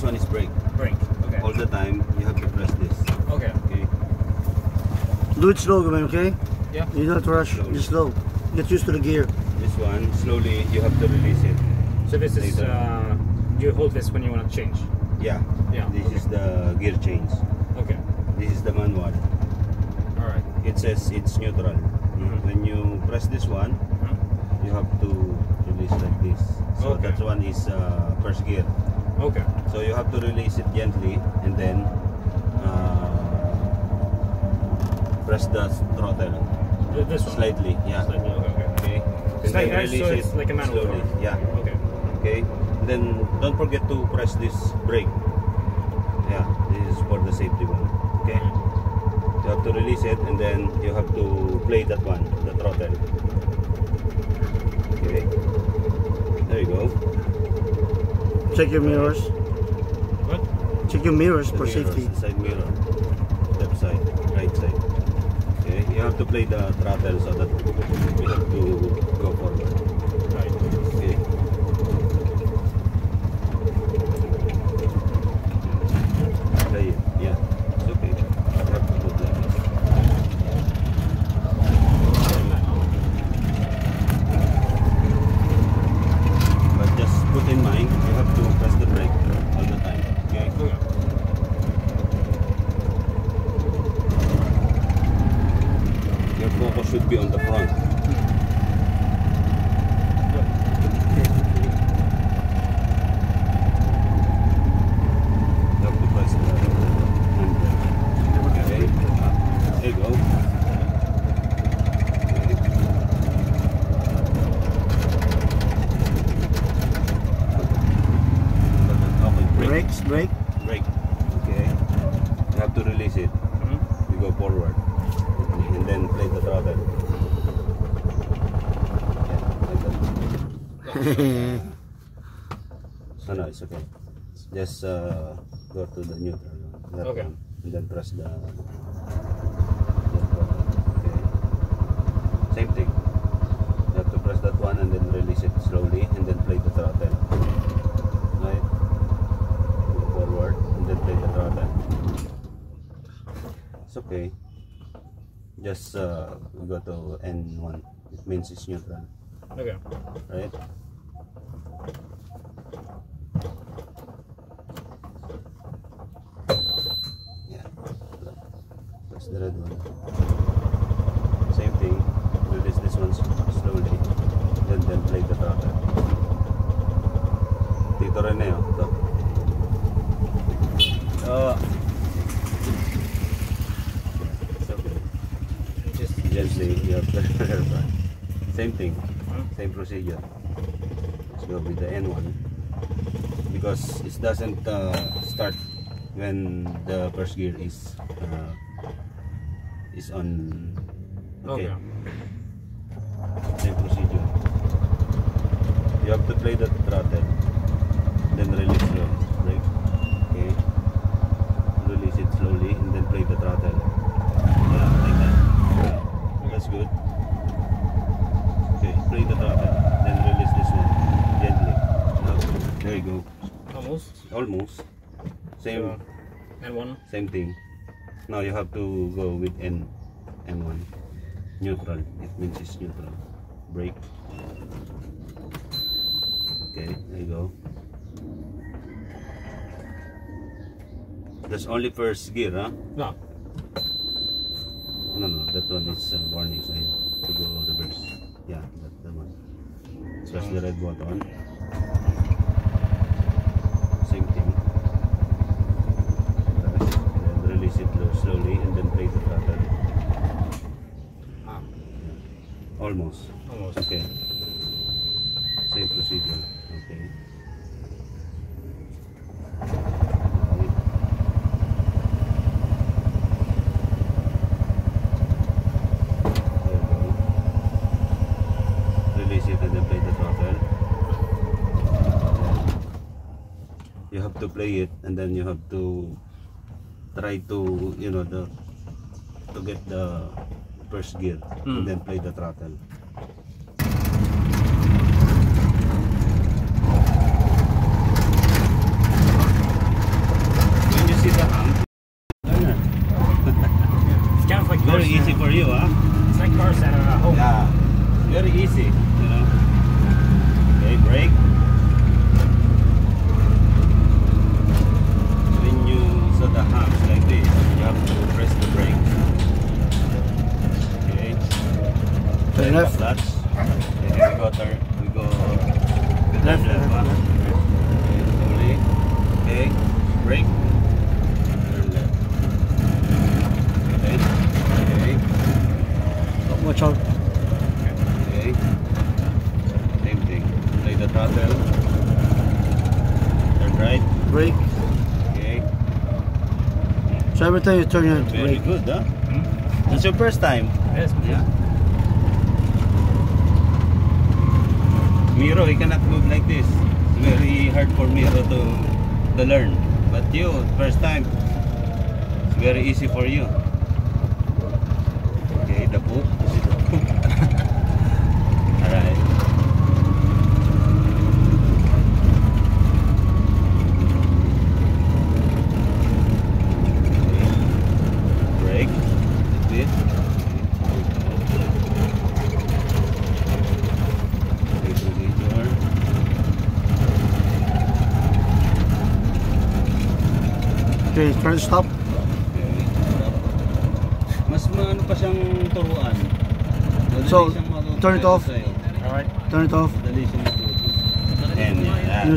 one is brake. Brake. Okay. All the time you have to press this. Okay. Okay. Do it slow, man, okay? Yeah. You don't rush, Slowly. just slow. Get used to the gear. This one slowly you have to release it. So this is Later. you hold this when you want to change. Yeah. Yeah. This is the gear change. Okay. This is the manual. All right. It says it's neutral. When you press this one, you have to release like this. So Okay. that one is first gear. Okay. So you have to release it gently and then press the throttle This one. slightly. Yeah. Slightly. Okay. Okay. It's And then like- release so it it's like a manual slowly. throttle. Yeah. Okay. Okay. Then don't forget to press this brake. Yeah. This is for the safety one. Okay. You have to release it and then you have to play that one, the throttle. Okay. There you go. Check your mirrors. What? Check your mirrors The for mirrors, safety. the side mirror, left side, right side. Okay, you have to play the throttle so that you have to go forward. Right. Okay. Play it. Yeah, it's okay. You have to put like this. But just put in mind, you have to press the brake all the time. Okay. Okay. Your focus should be on the front. You have to press the handbrake. Okay. There you go. Okay. Brake. Brakes, brake. Brake. Okay. You have to release it. You go forward. And then play the throttle. Yeah, like that. No, it's okay. Just go to the neutral one. That Okay. one. And then press the okay. Same thing. You have to press that one and then release it slowly and then play the throttle. Right? Go forward and then play the throttle. It's okay. Just go to N1. It means it's neutral. Okay. Right? Yeah. Press the red one. Same thing. Release this one slowly. Then play the throttle. Dito rin eh. Ito. It's okay. Just Gently, you have to same thing, same procedure. Let's go with the N1 because it doesn't start when the first gear is on. Okay. Same procedure. You have to play the throttle, then release the brake. Okay. Release it slowly and then play the throttle. Yeah, like that. That's good. Okay, play the throttle, then release this one gently. There you go. almost. Almost. Same, And one. same thing. Now you have to go with N1. Neutral. It means it's neutral. Brake. Okay, there you go. That's only first gear, huh? No. No, that one is warning sign to go reverse. Yeah, that one. Press the red button. Same thing. Press, then release it slowly and then play the throttle. Ah, Almost. almost. Okay. Same procedure. Okay. Release it and then play the throttle. You have to play it and then you have to try to, you know, to get the first gear and then play the throttle. Then Left. clutch. Okay, here we go turn. We go Left, left. left, Huh? left. Okay, slowly. Okay, brake. Turn left. Okay. Okay. Watch out. Okay. Same thing. Play the throttle. Turn right. Brake. Okay. So every time you turn your Very brake. good, huh? Hmm? That's your first time. Yes. Yeah. Miro, he cannot move like this. It's very hard for Miro to learn. But you, first time, it's very easy for you. Okay, the book. This is the book. Alright. Okay. Brake. This. Okay, try to stop. Mas maano pa siyang turuan. Madali So, siyang matutunan turn it off. sa'yo. All right. Turn it off. Madali siyang matutunan. And, You